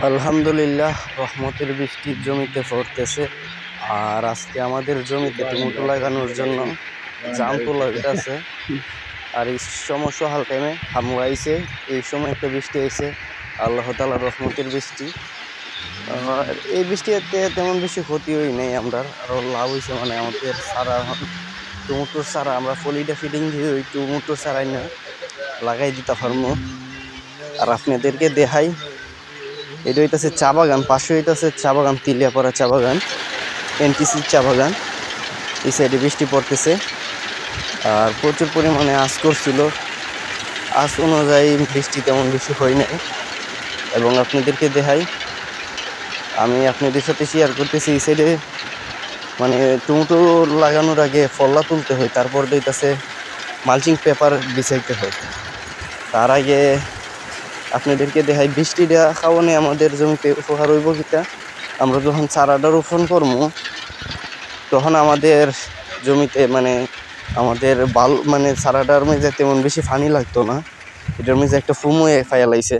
আলহামদুলিল্লাহ, রহমতের বৃষ্টি জমিতে পড়তেছে। আর আজকে আমাদের জমিতে টমেটো লাগানোর জন্য জাম তোলা হইতাছে। আর এই সময় সকাল টাইমে হামু আইছে, এই সময় একটা বৃষ্টি আইছে, আল্লাহ তাআলার রহমতের বৃষ্টি। আর এই বৃষ্টিতে তেমন বেশি ক্ষতি হই নাই আমরা, আরো লাভ হয়েছে। মানে আমাদের সারা টমেটোর সারা আমরা ফলিটা ফিডিং দিয়ে ওই টমেটোর সারাই না লাগাই দিতে পারবো। আর আপনাদেরকে দেখাই, এটা হইতেছে চা বাগান, পাশে হইতেছে চা বাগান, তিলিয়াপাড়া চা বাগান, এনটিসির চা বাগান। এই সাইডে বৃষ্টি পড়তেছে আর প্রচুর পরিমাণে আঁচ করছিল। আঁচ অনুযায়ী বৃষ্টি তেমন বেশি হয় নাই। এবং আপনাদেরকে দেখাই, আমি আপনাদের সাথে শেয়ার করতেছি, এই সাইডে মানে টমেটো লাগানোর আগে ফল্লা তুলতে হয়, তারপর হইতেছে মালচিং পেপার বিছাইতে হয়। তার আগে আপনাদেরকে দেখাই বৃষ্টিটা খাওয়ানে আমাদের জমিতে উপকার হইব কিটা। আমরা যখন চারাটা রোপণ করবো তখন আমাদের জমিতে মানে আমাদের চারাটার মধ্যে তেমন বেশি পানি লাগতো না, এটার মধ্যে একটা ফুমো ফায়ালাইছে।